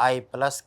I+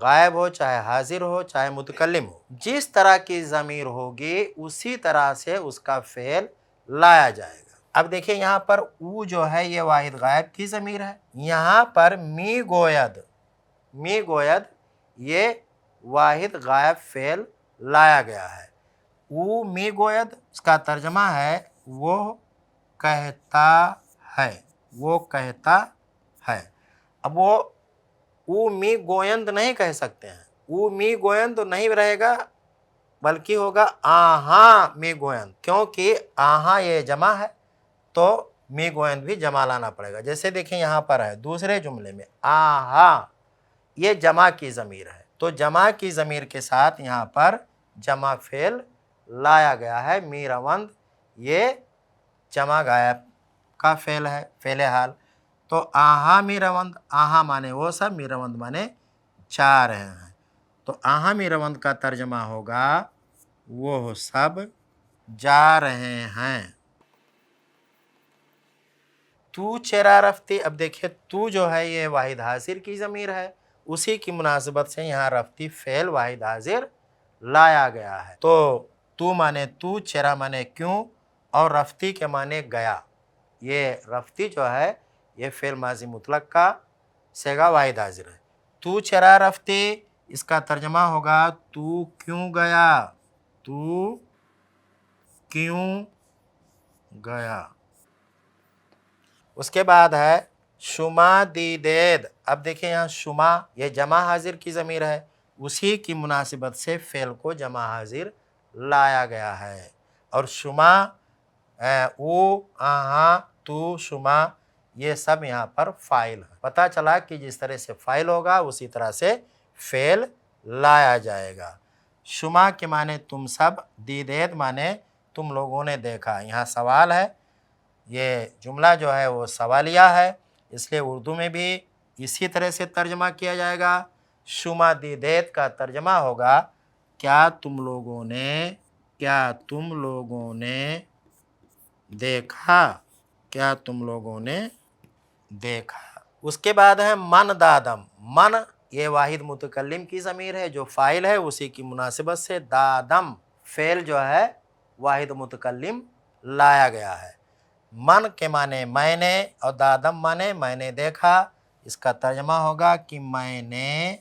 غائب ہو چاہے حاضر ہو چاہے متکلم ہو، جس طرح کی ضمیر ہوگی اسی طرح سے اس کا فعل لایا جائے گا۔ اب دیکھیں یہاں پر او جو ہے یہ واحد غائب کی ضمیر ہے، یہاں پر می گوید، می گوید یہ واحد غائب فعل لایا گیا ہے۔ او می گوید اس کا ترجمہ ہے وہ کہتا ہے، وہ کہتا ہے۔ اب وہ او می گویند نہیں کہہ سکتے ہیں، او می گویند نہیں رہے گا بلکہ ہوگا آہاں می گویند، کیونکہ آہاں یہ جمع ہے تو می گویند بھی جمع لانا پڑے گا۔ جیسے دیکھیں یہاں پر ہے دوسرے جملے میں آہاں، یہ جمع کی ضمیر ہے، تو جمع کی ضمیر کے ساتھ یہاں پر جمع فعل لایا گیا ہے۔ میروند یہ جمع غائب کا فعل ہے، فعل حال۔ تو آہاں میروند، آہاں مانے وہ سب، میروند مانے جا رہے ہیں، تو آہاں میروند کا ترجمہ ہوگا وہ سب جا رہے ہیں۔ تو چرا رفتی، اب دیکھیں تو جو ہے یہ واحد حاضر کی ضمیر ہے، اسی کی مناسبت سے یہاں رفتی فعل واحد حاضر لایا گیا ہے۔ تو مانے تو، چرا مانے کیوں، اور رفتی کے مانے گیا۔ یہ رفتی جو ہے یہ فعل ماضی مطلق کا صیغہ واحد حاضر ہے۔ تو چرا رفتی اس کا ترجمہ ہوگا تو کیوں گیا، تو کیوں گیا۔ اس کے بعد ہے شما دیدید، اب دیکھیں یہاں شما یہ جمع حاضر کی ضمیر ہے، اسی کی مناسبت سے فعل کو جمع حاضر لایا گیا ہے۔ اور شما، او، آہاں، تو، شما یہ سب یہاں پر فاعل ہے۔ پتہ چلا کہ جس طرح سے فاعل ہوگا اسی طرح سے فعل لایا جائے گا۔ شما کے معنی تم سب، دیدید معنی تم لوگوں نے دیکھا۔ یہاں سوال ہے، یہ جملہ جو ہے وہ سوالیہ ہے، اس لیے اردو میں بھی اسی طرح سے ترجمہ کیا جائے گا۔ شما دیدید کا ترجمہ ہوگا کیا تم لوگوں نے، کیا تم لوگوں نے دیکھا، کیا تم لوگوں نے دیکھا۔ اس کے بعد ہے من دادم، من یہ واحد متکلم کی ضمیر ہے جو فاعل ہے، اسی کی مناسبت سے دادم فعل جو ہے واحد متکلم لایا گیا ہے۔ من کے معنی میں نے اور دادم معنی میں نے دیکھا، اس کا ترجمہ ہوگا کہ میں نے،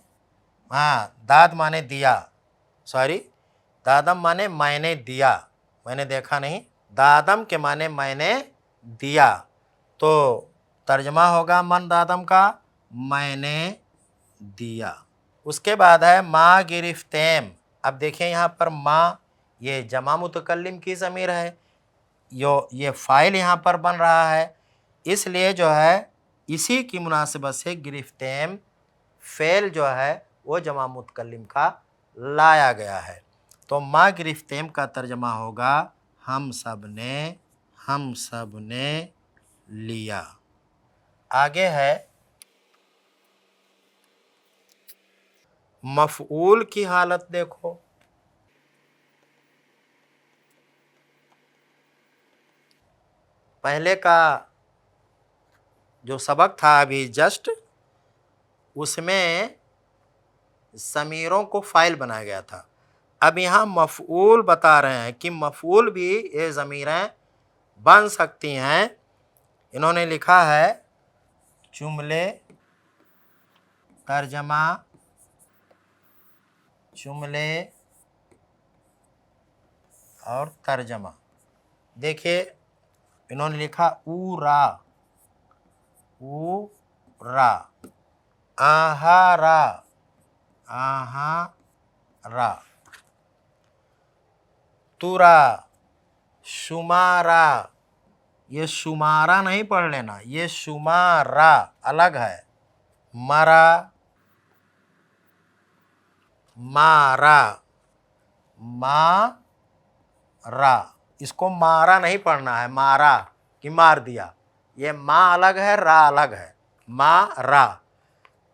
داد معنی دیا، دادم معنی میں نے دیا، میں نے دیکھا نہیں، دادم کے معنی میں نے دیا، تو ترجمہ ہوگا من دادم کا میں نے دیا۔ اس کے بعد ہے ما گرفتیم، اب دیکھیں یہاں پر ما یہ جمع متکلم کی ضمیر ہے، یہ فاعل یہاں پر بن رہا ہے، اس لیے جو ہے اسی کی مناسبت سے گرفتیم فعل جو ہے وہ جمع متکلم کا لایا گیا ہے۔ تو ما گرفتیم کا ترجمہ ہوگا ہم سب نے لیا۔ آگے ہے مفعول کی حالت دیکھو، پہلے کا جو سبق تھا ابھی جسٹ، اس میں ضمیروں کو فاعل بنایا گیا تھا، اب یہاں مفعول بتا رہے ہیں کہ مفعول بھی یہ ضمیریں بن سکتی ہیں۔ انہوں نے لکھا ہے جملے ترجمہ، جملے اور ترجمہ، دیکھیے انہوں نے لکھا او را، او را، آہا را، آہا را، تورا، شمارا، یہ شمارا نہیں پڑھ لینا، یہ شمارا الگ ہے، مرا، مارا، مارا، اس کو مارا نہیں پڑھنا ہے، مارا کہ مار دیا، یہ ما الگ ہے، را الگ ہے، مارا۔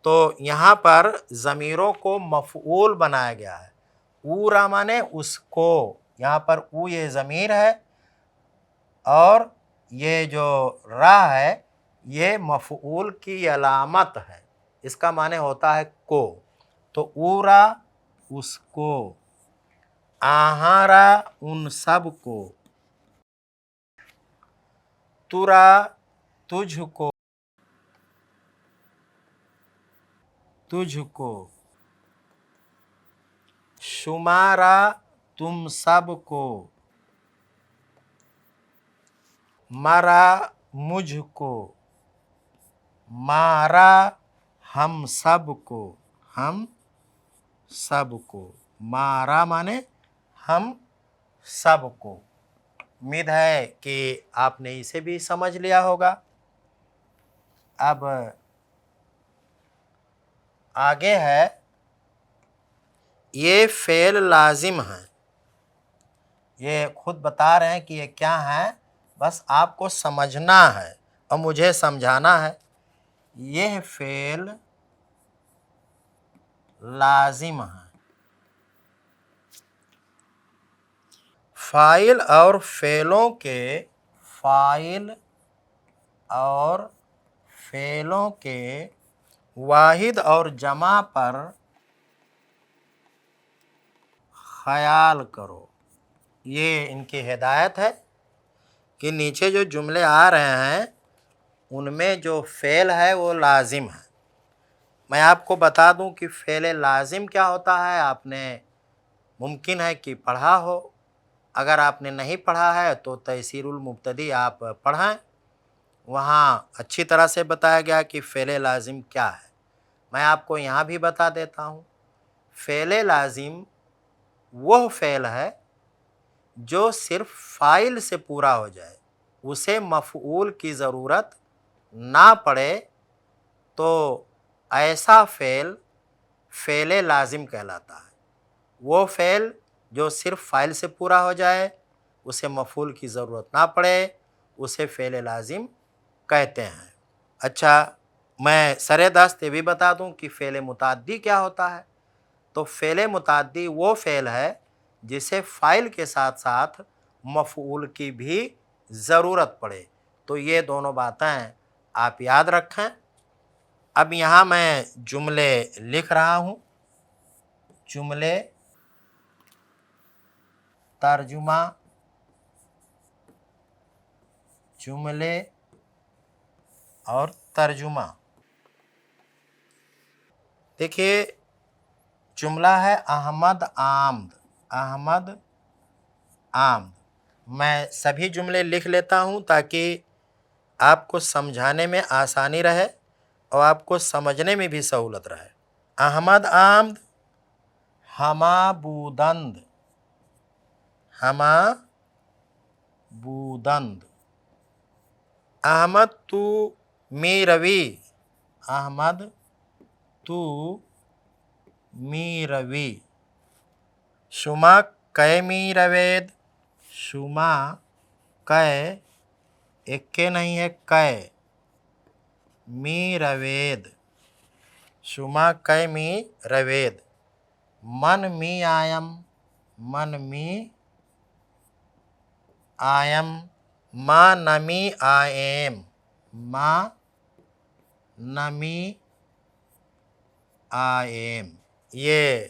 تو یہاں پر ضمیروں کو مفعول بنایا گیا ہے، او را مانے اس کو، یہاں پر او یہ ضمیر ہے اور یہ جو را ہے یہ مفعول کی علامت ہے، اس کا معنی ہوتا ہے کو۔ تو اورا اس کو، آہارا ان سب کو، ترا تجھ کو، تجھ کو، شمارا تم سب کو، مرا مجھ کو، مارا ہم سب کو، ہم سب کو، مارا مانے ہم سب کو۔ امید ہے کہ آپ نے اسے بھی سمجھ لیا ہوگا۔ اب آگے ہے، یہ فعل لازم ہیں، یہ خود بتا رہے ہیں کہ یہ کیا ہیں، بس آپ کو سمجھنا ہے اور مجھے سمجھانا ہے۔ یہ فعل لازم ہیں، فاعل اور فعلوں کے، فاعل اور فعلوں کے واحد اور جمع پر خیال کرو۔ یہ ان کی ہدایت ہے کہ نیچے جو جملے آ رہے ہیں ان میں جو فعل ہے وہ لازم ہے۔ میں آپ کو بتا دوں کہ فعل لازم کیا ہوتا ہے، آپ نے ممکن ہے کہ پڑھا ہو، اگر آپ نے نہیں پڑھا ہے تو تیسیر المبتدی آپ پڑھیں، وہاں اچھی طرح سے بتایا گیا کہ فعل لازم کیا ہے۔ میں آپ کو یہاں بھی بتا دیتا ہوں، فعل لازم وہ فعل ہے جو صرف فاعل سے پورا ہو جائے، اسے مفعول کی ضرورت نہ پڑے، تو ایسا فعل فعل لازم کہلاتا ہے۔ وہ فعل جو صرف فاعل سے پورا ہو جائے، اسے مفعول کی ضرورت نہ پڑے، اسے فعل لازم کہتے ہیں۔ اچھا، میں سر دست یہ بھی بتا دوں کہ فعل متعدی کیا ہوتا ہے۔ تو فعل متعدی وہ فعل ہے جسے فاعل کے ساتھ ساتھ مفعول کی بھی ضرورت پڑے۔ تو یہ دونوں باتیں آپ یاد رکھیں۔ اب یہاں میں جملے لکھ رہا ہوں، جملے ترجمہ، جملے اور ترجمہ۔ دیکھیے، جملہ ہے احمد آمد، احمد آمد۔ میں سبھی جملے لکھ لیتا ہوں تاکہ آپ کو سمجھانے میں آسانی رہے اور آپ کو سمجھنے میں بھی سہولت رہے۔ احمد آمد، ہما بودند، ہما بودند۔ احمد تو می روی، احمد تو می روی۔ شما کئے می روید، شما کئے، ایک کے نہیں ہے، کئے می روید، شما کئے می روید۔ من می آیم، من می آیم۔ ما نمی آئیم، ما نمی آئیم۔ یہ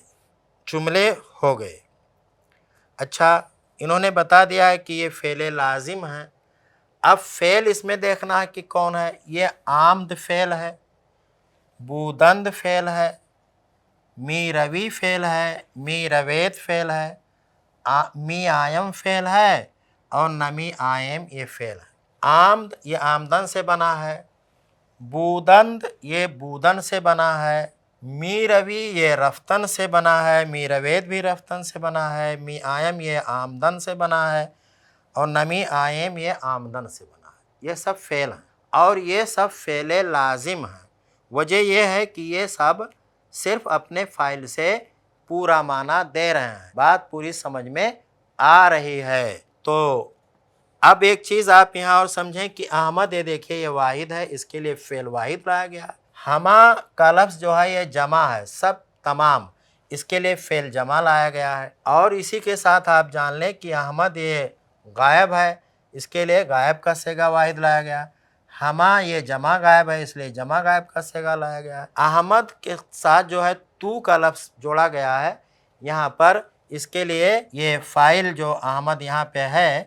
جملے ہو گئے۔ اچھا، انہوں نے بتا دیا ہے کہ یہ فعل لازم ہیں۔ اب فعل اس میں دیکھنا ہے کہ کون ہے۔ یہ آمد فعل ہے، بودند فعل ہے، می روی فعل ہے، می روید فعل ہے، می آیم فعل ہے، اور نمی آئیم یہ فعل ہے۔ آمد یہ آمدن سے بنا ہے، بودند یہ بودن سے بنا ہے، می روی یہ رفتن سے بنا ہے، می روید بھی رفتن سے بنا ہے، می آیم یہ آمدن سے بنا ہے، اور نمی آئیم یہ آمدن سے بنا ہے۔ یہ سب فعل ہیں اور یہ سب فعل لازم ہیں۔ وجہ یہ ہے کہ یہ سب صرف اپنے فاعل سے پورا معنی دے رہے ہیں۔ بات پوری سمجھ میں آ رہی ہے۔ تو اب ایک چیز آپ یہاں اور سمجھیں کہ احمد، یہ دیکھیں یہ واحد ہے، اس کے لیے فعل واحد لایا گیا ہے۔ ہما کا لفظ جو ہے یہ جمع ہے، سب تمام، اس کے لیے فعل جمع لایا گیا ہے۔ اور اسی کے ساتھ آپ جان لیں کہ احمد یہ غائب ہے، اس کے لیے غائب کا صیغہ واحد لایا گیا۔ ہما یہ جمع غائب ہے، اس لیے جمع غائب کا صیغہ لایا گیا ہے۔ احمد کے ساتھ جو ہے تو کا لفظ جوڑا گیا ہے یہاں پر، اس کے لیے یہ فاعل جو احمد یہاں پہ ہے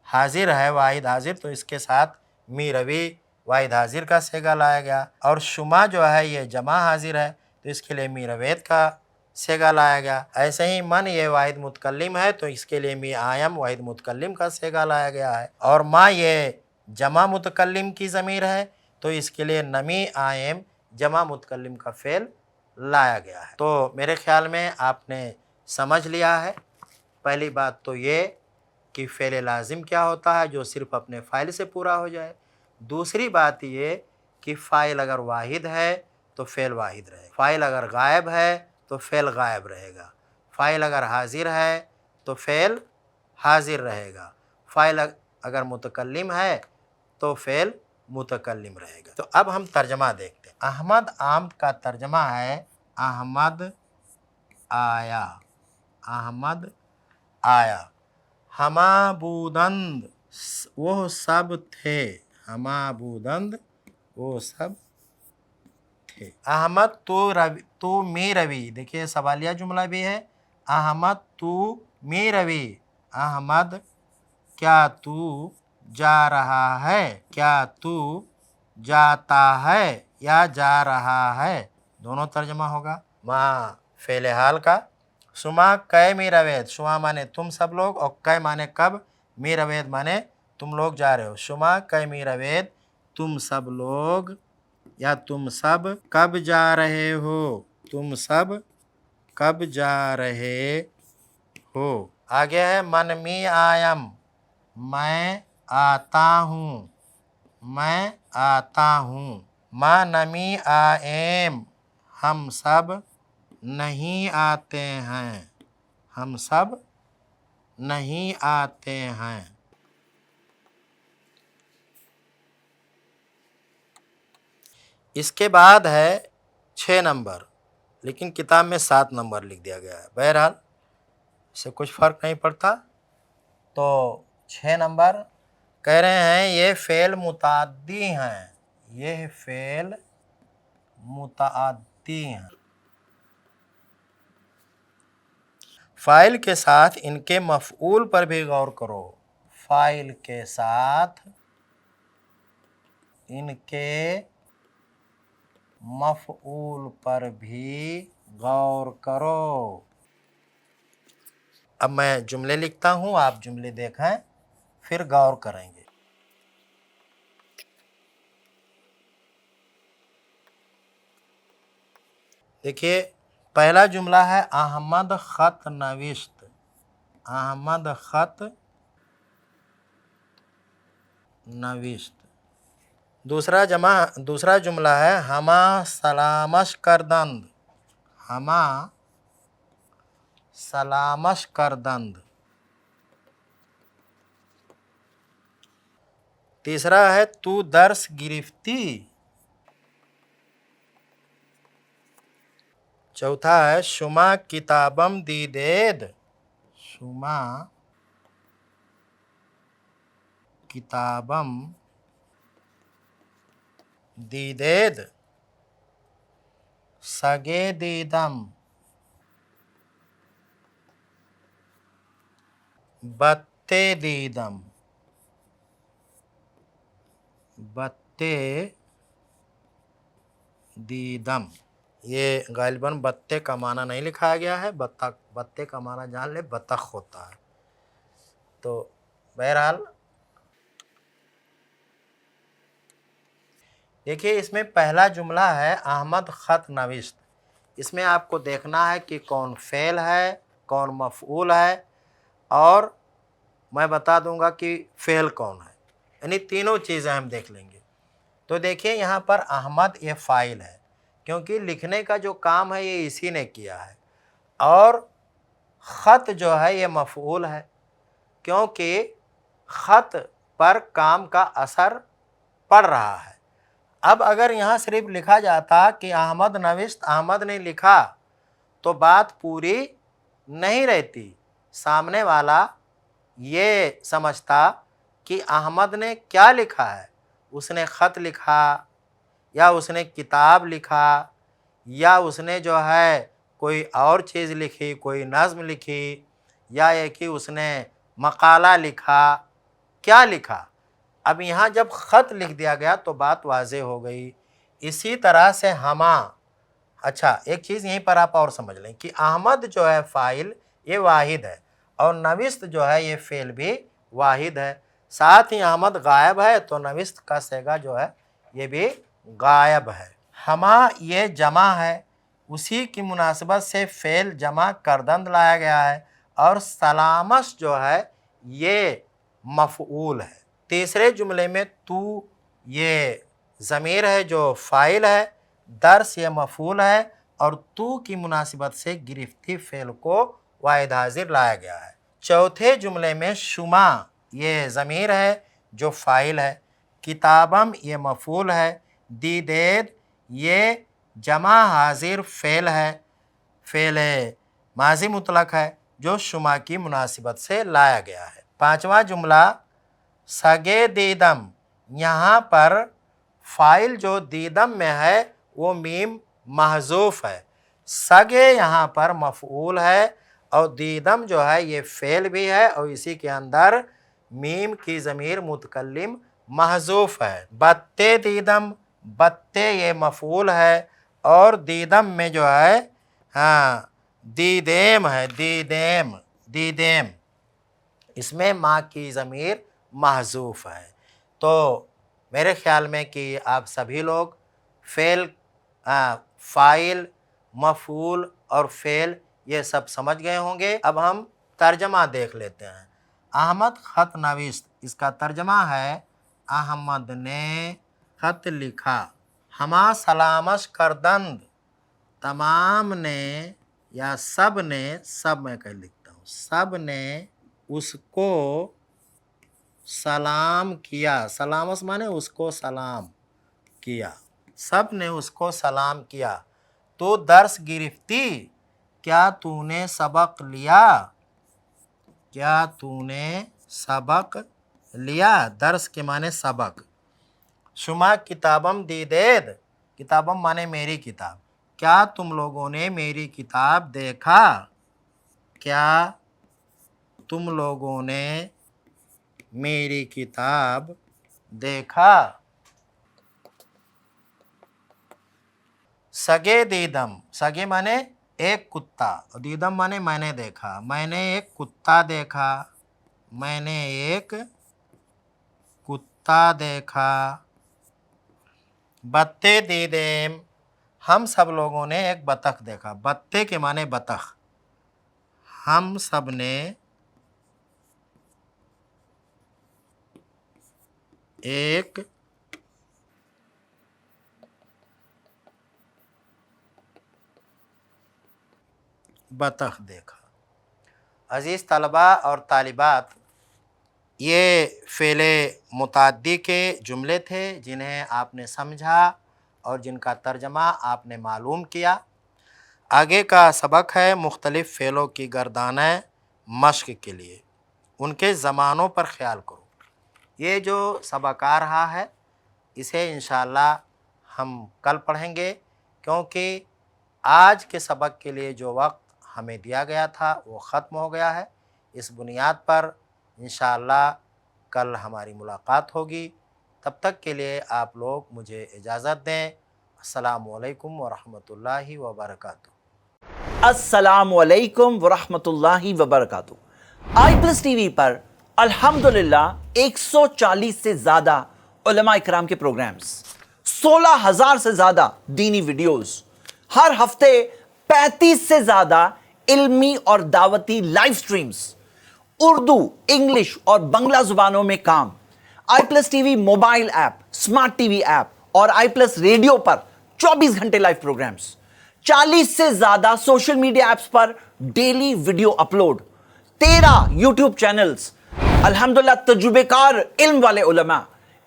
حاضر ہے، واحد حاضر، تو اس کے ساتھ می روی واحد حاضر کا صیغہ لایا گیا، اور شما جو ہے یہ جمع حاضر ہے تو اس کے لیے می روید کا صیغہ لایا گیا۔ ایسے ہی من یہ واحد متکلم ہے تو اس کے لیے می آیم واحد متکلم کا صیغہ لایا گیا ہے، اور ما یہ جمع متکلم کی ضمیر ہے تو اس کے لیے نمی آئم جمع متکلم کا فعل لایا گیا ہے۔ تو میرے خیال میں آپ نے سمجھ لیا ہے۔ پہلی بات تو یہ کہ فعل لازم کیا ہوتا ہے جو صرف اپنے فاعل سے پورا ہو جائے۔ دوسری بات یہ کہ فاعل اگر واحد ہے تو فعل واحد رہے گا، فاعل اگر غائب ہے تو فعل غائب رہے گا، فاعل اگر حاضر ہے تو فعل حاضر رہے گا، فاعل اگر متکلم ہے تو فعل متکلم رہے گا۔ تو اب ہم ترجمہ دیکھتے ہیں۔ احمد آمد کا ترجمہ ہے احمد آیا، احمد آیا۔ ہما بودند وہ سب تھے، ہما بودند وہ سب تھے۔ احمد تو می روی، دیکھیے سوالیہ جملہ بھی ہے، احمد تو می روی، احمد کیا تو جا رہا ہے، کیا تو جاتا ہے یا جا رہا ہے، دونوں ترجمہ ہوگا۔ ماں فعل حال کا، شما کئے می روید، شما مانے تم سب لوگ، اور کئے مانے کب، می روید مانے تم لوگ جا رہے ہو، شما کئے می روید تم سب لوگ یا تم سب کب جا رہے ہو، تم سب کب جا رہے ہو۔ آگے ہے من می آیم، میں آتا ہوں، میں آتا ہوں۔ ما نمی آئیم، ہم سب نہیں آتے ہیں، ہم سب نہیں آتے ہیں۔ اس کے بعد ہے 6 نمبر، لیکن کتاب میں 7 نمبر لکھ دیا گیا ہے، بہرحال اس سے کچھ فرق نہیں پڑتا۔ تو 6 نمبر کہہ رہے ہیں یہ فعل متعدی ہیں، یہ فعل متعدی ہیں، فاعل کے ساتھ ان کے مفعول پر بھی غور کرو، فاعل کے ساتھ ان کے مفعول پر بھی غور کرو۔ اب میں جملے لکھتا ہوں، آپ جملے دیکھیں پھر غور کریں گے۔ دیکھیے پہلا جملہ ہے احمد خط نوشت، احمد خط نوشت۔ دوسرا جملہ ہے ہما سلامش کردند، ہما سلامش کردند۔ تیسرا ہے تو درس گرفتی۔ چوتھا ہے شما کتابم دیدید، شما کتابم دیدید۔ سگے دیدم، بتے دیدم، بتے دیدم۔ یہ غالباً بتے کا معنی نہیں لکھایا گیا ہے، بتے کا معنی جان لے بطخ ہوتا ہے۔ تو بہرحال دیکھیے اس میں پہلا جملہ ہے احمد خط نوشت، اس میں آپ کو دیکھنا ہے کہ کون فعل ہے کون مفعول ہے، اور میں بتا دوں گا کہ فعل کون ہے، یعنی تینوں چیزیں ہم دیکھ لیں گے۔ تو دیکھیے یہاں پر احمد یہ فاعل ہے کیونکہ لکھنے کا جو کام ہے یہ اسی نے کیا ہے، اور خط جو ہے یہ مفعول ہے کیونکہ خط پر کام کا اثر پڑ رہا ہے۔ اب اگر یہاں صرف لکھا جاتا کہ احمد نوشت، احمد نے لکھا، تو بات پوری نہیں رہتی، سامنے والا یہ سمجھتا کہ احمد نے کیا لکھا ہے، اس نے خط لکھا یا اس نے کتاب لکھا یا اس نے جو ہے کوئی اور چیز لکھی، کوئی نظم لکھی، یا یہ کہ اس نے مقالہ لکھا، کیا لکھا؟ اب یہاں جب خط لکھ دیا گیا تو بات واضح ہو گئی۔ اسی طرح سے ہما، اچھا ایک چیز یہیں پر آپ اور سمجھ لیں کہ احمد جو ہے فاعل یہ واحد ہے، اور نوست جو ہے یہ فعل بھی واحد ہے، ساتھ ہی احمد غائب ہے تو نوست کا صیغہ جو ہے یہ بھی غائب ہے۔ ہما یہ جمع ہے، اسی کی مناسبت سے فعل جمع کردند لایا گیا ہے، اور سلامش جو ہے یہ مفعول ہے۔ تیسرے جملے میں تو یہ ضمیر ہے جو فاعل ہے، درس یہ مفعول ہے، اور تو کی مناسبت سے گرفتی فعل کو واحد حاضر لایا گیا ہے۔ چوتھے جملے میں شما یہ ضمیر ہے جو فاعل ہے، کتابم یہ مفعول ہے، دیدید یہ جمع حاضر فعل ہے، فعل ماضی مطلق ہے جو شما کی مناسبت سے لایا گیا ہے۔ پانچواں جملہ سگے دیدم، یہاں پر فاعل جو دیدم میں ہے وہ میم محذوف ہے، سگے یہاں پر مفعول ہے، اور دیدم جو ہے یہ فعل بھی ہے، اور اسی کے اندر میم کی ضمیر متکلم محذوف ہے۔ بتے دیدم، بتے یہ مفعول ہے، اور دیدم میں جو ہے دیدیم ہے، دیدیم اس میں ماں کی ضمیر محذوف ہے۔ تو میرے خیال میں کہ آپ سبھی لوگ فاعل، مفعول اور فعل یہ سب سمجھ گئے ہوں گے۔ اب ہم ترجمہ دیکھ لیتے ہیں۔ احمد خط نویست، اس کا ترجمہ ہے احمد نے خط لکھا۔ ہما سلامش کردند، تمام نے یا سب نے، سب میں کہہ لکھتا ہوں، سب نے اس کو سلام کیا۔ سلامس مانے اس کو سلام کیا، سب نے اس کو سلام کیا۔ تو درس گرفتی، کیا تو نے سبق لیا؟ کیا تو نے سبق لیا؟ درس کے معنی سبق۔ شما کتابم دیدید، کتابم مانے میری کتاب، کیا تم لوگوں نے میری کتاب دیکھا؟ کیا تم لوگوں نے میری کتاب دیکھا؟ سگے دیدم، سگے مانے ایک کتا، دیدم مانے میں نے دیکھا، میں نے ایک کتا دیکھا، میں نے ایک کتا دیکھا۔ بتے دیدیم، ہم سب لوگوں نے ایک بطخ دیکھا، بتے کے معنی بطخ، ہم سب نے ایک بطخ دیکھا۔ عزیز طلباء اور طالبات، یہ فعل متعدی کے جملے تھے جنہیں آپ نے سمجھا اور جن کا ترجمہ آپ نے معلوم کیا۔ آگے کا سبق ہے مختلف فعلوں کی گردانیں مشق کے لیے، ان کے زمانوں پر خیال کرو۔ یہ جو سبق آ رہا ہے اسے انشاءاللہ ہم کل پڑھیں گے، کیونکہ آج کے سبق کے لیے جو وقت ہمیں دیا گیا تھا وہ ختم ہو گیا ہے۔ اس بنیاد پر انشاءاللہ کل ہماری ملاقات ہوگی۔ تب تک کے لیے آپ لوگ مجھے اجازت دیں۔ السلام علیکم ورحمۃ اللہ وبرکاتہ۔ السلام علیکم ورحمۃ اللہ وبرکاتہ۔ آئی پلس ٹی وی پر الحمدللہ 140 سے زیادہ علماء اکرام کے پروگرامز، 16,000 سے زیادہ دینی ویڈیوز، ہر ہفتے 35 سے زیادہ علمی اور دعوتی لائیو سٹریمز، اردو، انگلش اور بنگلہ زبانوں میں کام۔ I plus T V mobile app, smart T V app اور آئی پلس ریڈیو پر 24 گھنٹے لائیو پروگرامز، 40 سے زیادہ سوشل میڈیا ایپس پر daily video upload, 13 YouTube channels, الحمدللہ تجربے کار علم والے علماء،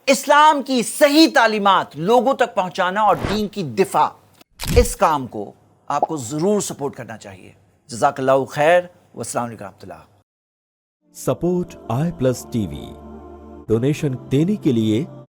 اسلام کی صحیح تعلیمات لوگوں تک پہنچانا اور دین کی دفاع۔ اس کام کو آپ کو ضرور سپورٹ کرنا چاہیے۔ جزاک اللہ خیر، والسلام علیکم ورحمۃ اللہ۔ Support I plus T we. Donation دینے کے لیے